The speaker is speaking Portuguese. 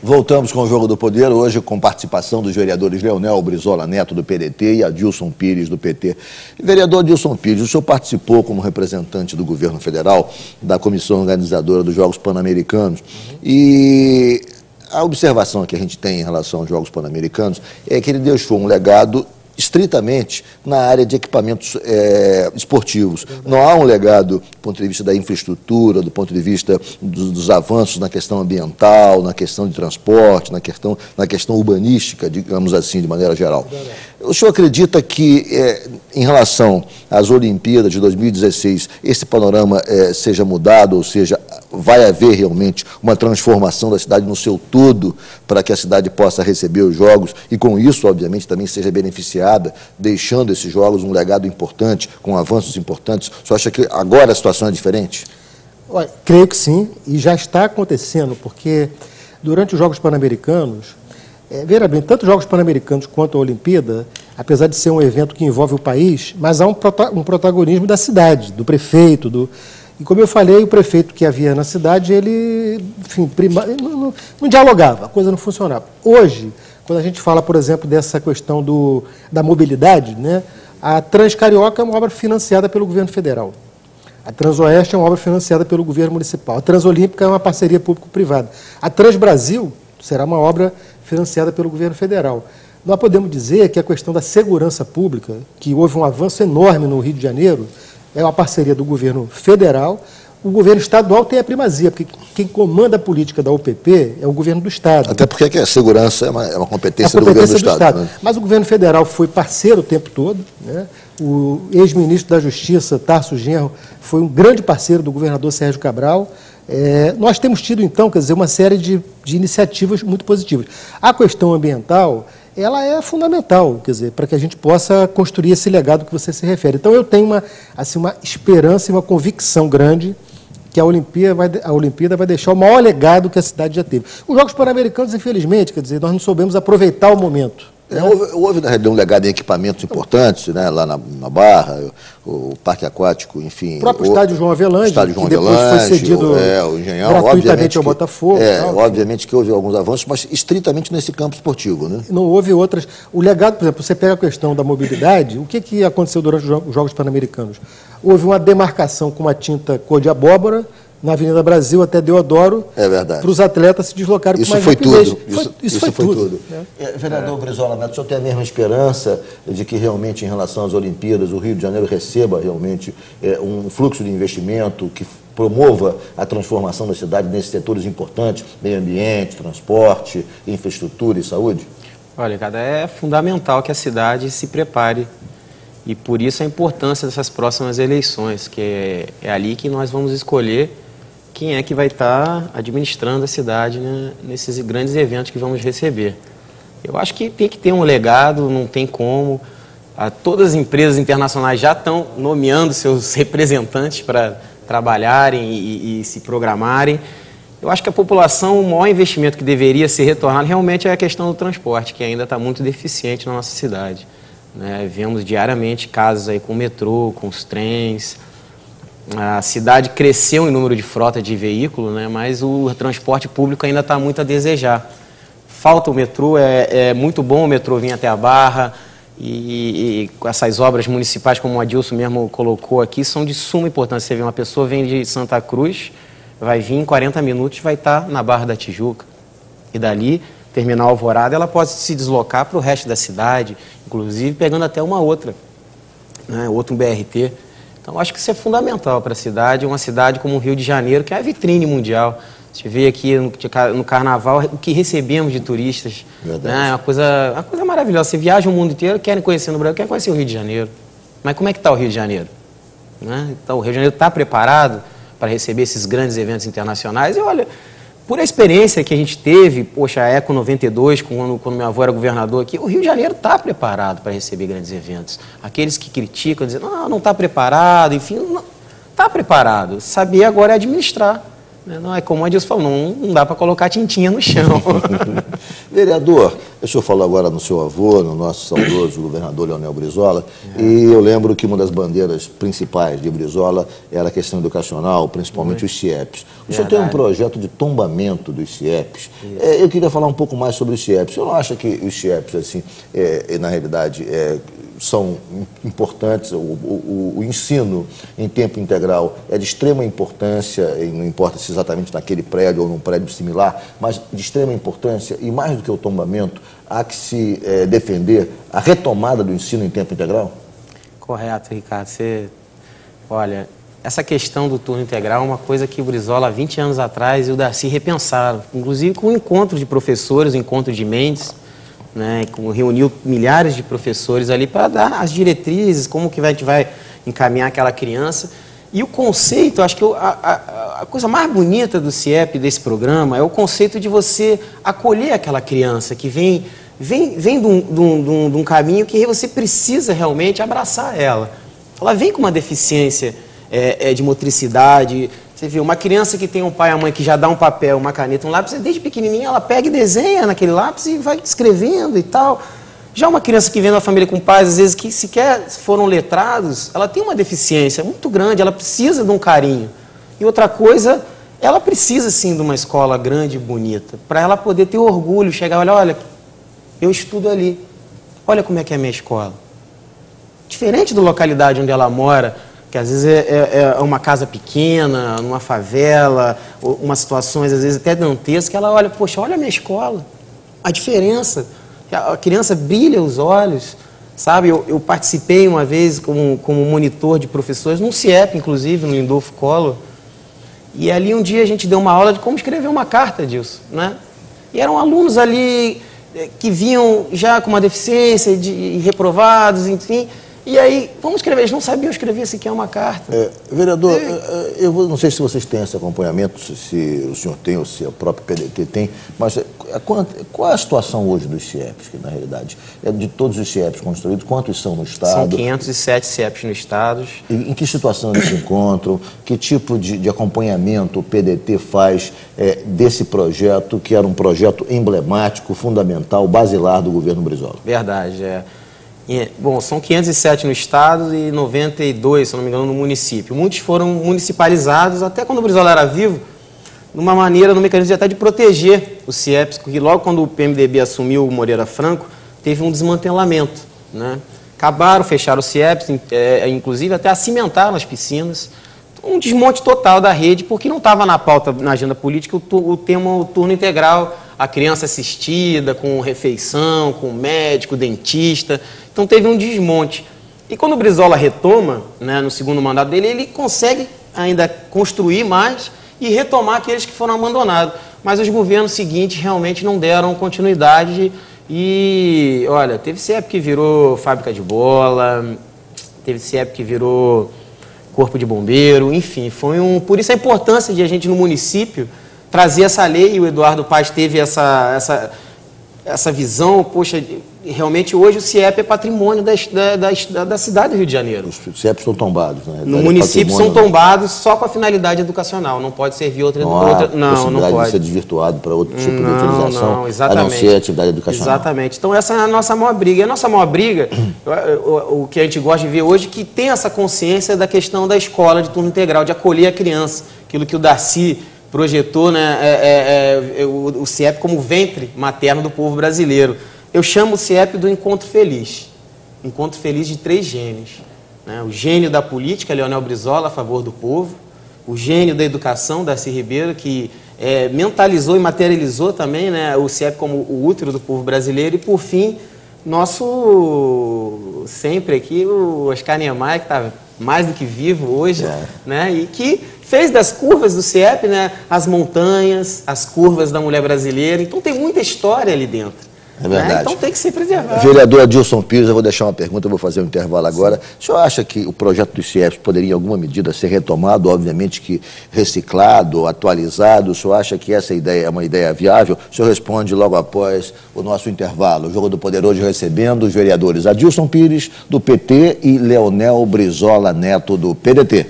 Voltamos com o Jogo do Poder, hoje com participação dos vereadores Leonel Brizola Neto, do PDT, e Adilson Pires, do PT. Vereador Adilson Pires, o senhor participou como representante do governo federal da comissão organizadora dos Jogos Pan-Americanos. E a observação que a gente tem em relação aos Jogos Pan-Americanos é que ele deixou um legado estritamente na área de equipamentos esportivos. Não há um legado do ponto de vista da infraestrutura, do ponto de vista dos avanços na questão ambiental, na questão de transporte, na questão urbanística, digamos assim, de maneira geral. O senhor acredita que, em relação às Olimpíadas de 2016, esse panorama seja mudado, ou seja, vai haver realmente uma transformação da cidade no seu todo para que a cidade possa receber os Jogos e, com isso, obviamente, também seja beneficiada, deixando esses Jogos um legado importante, com avanços importantes? O senhor acha que agora a situação é diferente? Olha, creio que sim, e já está acontecendo, porque durante os Jogos Pan-Americanos, veja bem, tanto os Jogos Pan-Americanos quanto a Olimpíada, apesar de ser um evento que envolve o país, mas há um protagonismo da cidade, do prefeito, E como eu falei, o prefeito que havia na cidade, ele, enfim, não dialogava, a coisa não funcionava. Hoje, quando a gente fala, por exemplo, dessa questão da mobilidade, né, a Transcarioca é uma obra financiada pelo governo federal. A Transoeste é uma obra financiada pelo governo municipal. A Transolímpica é uma parceria público-privada. A Transbrasil será uma obra financiada pelo governo federal. Nós podemos dizer que a questão da segurança pública, que houve um avanço enorme no Rio de Janeiro, é uma parceria do governo federal. O governo estadual tem a primazia, porque quem comanda a política da UPP é o governo do Estado. Até porque a segurança é uma competência do governo do Estado. Né? Mas o governo federal foi parceiro o tempo todo, né? O ex-ministro da Justiça, Tarso Genro, foi um grande parceiro do governador Sérgio Cabral. Nós temos tido, então, quer dizer, uma série de iniciativas muito positivas. A questão ambiental, ela é fundamental, quer dizer, para que a gente possa construir esse legado que você se refere. Então, eu tenho uma esperança e uma convicção grande que a Olimpíada vai deixar o maior legado que a cidade já teve. Os Jogos Pan-Americanos, infelizmente, quer dizer, nós não soubemos aproveitar o momento. Houve, na realidade, um legado em equipamentos importantes, né, lá na Barra, o Parque Aquático, enfim. O próprio estádio João Avelange, que depois foi cedido o Engenhão, gratuitamente ao Botafogo. Obviamente que houve alguns avanços, mas estritamente nesse campo esportivo. Né? Não houve outras. O legado, por exemplo, você pega a questão da mobilidade, o que aconteceu durante os Jogos Pan-Americanos? Houve uma demarcação com uma tinta cor de abóbora, na Avenida Brasil até Deodoro, para os atletas se deslocarem com mais rapidez. Isso foi tudo. Vereador Brizola Neto, o senhor tem a mesma esperança de que realmente, em relação às Olimpíadas, o Rio de Janeiro receba realmente um fluxo de investimento que promova a transformação da cidade nesses setores importantes, meio ambiente, transporte, infraestrutura e saúde? Olha, cara, é fundamental que a cidade se prepare. E por isso a importância dessas próximas eleições, que é ali que nós vamos escolher quem é que vai estar administrando a cidade, né, nesses grandes eventos que vamos receber. Eu acho que tem que ter um legado, não tem como. Todas as empresas internacionais já estão nomeando seus representantes para trabalharem e se programarem. Eu acho que a população, o maior investimento que deveria ser retornado realmente é a questão do transporte, que ainda está muito deficiente na nossa cidade. Né? Vemos diariamente casos aí com o metrô, com os trens. A cidade cresceu em número de frota de veículos, né? Mas o transporte público ainda está muito a desejar. Falta o metrô, é muito bom o metrô vir até a Barra, e com essas obras municipais, como o Adilson mesmo colocou aqui, são de suma importância. Você vê, uma pessoa vem de Santa Cruz, vai vir em 40 minutos, vai estar na Barra da Tijuca. E dali, Terminal Alvorada, ela pode se deslocar para o resto da cidade, inclusive pegando até uma outra, né? Outro BRT. Então, acho que isso é fundamental para a cidade, uma cidade como o Rio de Janeiro, que é a vitrine mundial. Você vê aqui no Carnaval o que recebemos de turistas, né? Uma coisa maravilhosa. Você viaja o mundo inteiro, querem conhecer no Brasil, querem conhecer o Rio de Janeiro. Mas como é que está o Rio de Janeiro? Né? Então, o Rio de Janeiro está preparado para receber esses grandes eventos internacionais? E olha, por a experiência que a gente teve, poxa, a Eco 92, quando meu avô era governador aqui, o Rio de Janeiro está preparado para receber grandes eventos. Aqueles que criticam, dizem, não está preparado, enfim, não está preparado. Saber agora é administrar. Não é como a Adilson falou, não dá para colocar tintinha no chão. Vereador, O senhor falou agora no seu avô, no nosso saudoso governador Leonel Brizola, e eu lembro que uma das bandeiras principais de Brizola era a questão educacional, principalmente os CIEPs. O senhor tem um projeto de tombamento dos CIEPs. Eu queria falar um pouco mais sobre os CIEPs. O senhor não acha que os CIEPs, assim, na realidade, são importantes, o ensino em tempo integral é de extrema importância, e não importa se exatamente naquele prédio ou num prédio similar, mas de extrema importância, e mais do que o tombamento, há que se defender a retomada do ensino em tempo integral? Correto, Ricardo. Olha, essa questão do turno integral é uma coisa que o Brizola, há 20 anos atrás, e o Darcy repensaram, inclusive com o encontro de professores, o encontro de Mendes, né, reuniu milhares de professores ali para dar as diretrizes, como que a gente vai encaminhar aquela criança. E o conceito, acho que a coisa mais bonita do CIEP, desse programa, é o conceito de você acolher aquela criança que vem de um caminho que você precisa realmente abraçar ela. Ela vem com uma deficiência de motricidade. Você vê, uma criança que tem um pai e a mãe que já dá um papel, uma caneta, um lápis, desde pequenininha ela pega e desenha naquele lápis e vai escrevendo e tal. Já uma criança que vem de uma família com pais, às vezes, que sequer foram letrados, ela tem uma deficiência muito grande, ela precisa de um carinho. E outra coisa, ela precisa, sim, de uma escola grande e bonita, para ela poder ter orgulho, chegar e olhar, olha, eu estudo ali, olha como é que é a minha escola. Diferente da localidade onde ela mora, que às vezes é uma casa pequena, numa favela, umas situações às vezes até dantescas, ela olha, poxa, olha a minha escola, a diferença, a criança brilha os olhos, sabe? Eu participei uma vez como monitor de professores, num CIEP, inclusive, no Lindolfo Collor, e ali um dia a gente deu uma aula de como escrever uma carta disso, né? E eram alunos ali que vinham já com uma deficiência, reprovados, enfim. E aí, vamos escrever, eles não sabiam escrever sequer uma carta. Vereador, eu não sei se vocês têm esse acompanhamento, se o senhor tem ou se o próprio PDT tem, mas qual é a situação hoje dos CIEPs, que na realidade, de todos os CIEPs construídos, quantos são no Estado? São 507 CIEPs no Estado. Em que situação eles se encontram? Que tipo de acompanhamento o PDT faz desse projeto, que era um projeto emblemático, fundamental, basilar do governo Brizola? Verdade, Bom, são 507 no Estado e 92, se não me engano, no município. Muitos foram municipalizados, até quando o Brizola era vivo, num mecanismo até de proteger os CIEPs, porque logo quando o PMDB assumiu o Moreira Franco, teve um desmantelamento, né? Fecharam os CIEPs, inclusive até acimentaram as piscinas. Um desmonte total da rede, porque não estava na pauta, na agenda política, o tema o turno integral, a criança assistida, com refeição, com médico, dentista. Então teve um desmonte. E quando o Brizola retoma, né, no segundo mandato dele, ele consegue ainda construir mais e retomar aqueles que foram abandonados. Mas os governos seguintes realmente não deram continuidade e, olha, teve CIEP que virou fábrica de bola, teve CIEP que virou corpo de bombeiro, enfim, por isso a importância de a gente no município trazer essa lei, e o Eduardo Paes teve essa visão, poxa, realmente hoje o CIEP é patrimônio da cidade do Rio de Janeiro. Os CIEPs estão tombados, né? No município são tombados só com a finalidade educacional, não pode servir outra... Não pode. De ser desvirtuado para outro tipo de utilização, não, exatamente. A não ser atividade educacional. Exatamente. Então essa é a nossa maior briga. E a nossa maior briga, o que a gente gosta de ver hoje, que tem essa consciência da questão da escola de turno integral, de acolher a criança, aquilo que o Darcy projetou, né, o CIEP como ventre materno do povo brasileiro. Eu chamo o CIEP do encontro feliz de 3 gênios. Né? O gênio da política, Leonel Brizola, a favor do povo, o gênio da educação, Darcy Ribeiro, que mentalizou e materializou também, né, o CIEP como o útero do povo brasileiro, e por fim, nosso sempre aqui, o Oscar Niemeyer, que está mais do que vivo hoje, né, e que fez das curvas do CIEP, né, as montanhas, as curvas da mulher brasileira. Então tem muita história ali dentro. É verdade. Né? Então tem que ser preservado. Vereador Adilson Pires, eu vou deixar uma pergunta, eu vou fazer um intervalo agora. O senhor acha que o projeto dos CIEPs poderia, em alguma medida, ser retomado, obviamente que reciclado, atualizado? O senhor acha que essa ideia é uma ideia viável? O senhor responde logo após o nosso intervalo. O Jogo do Poder hoje recebendo os vereadores Adilson Pires, do PT, e Leonel Brizola Neto, do PDT.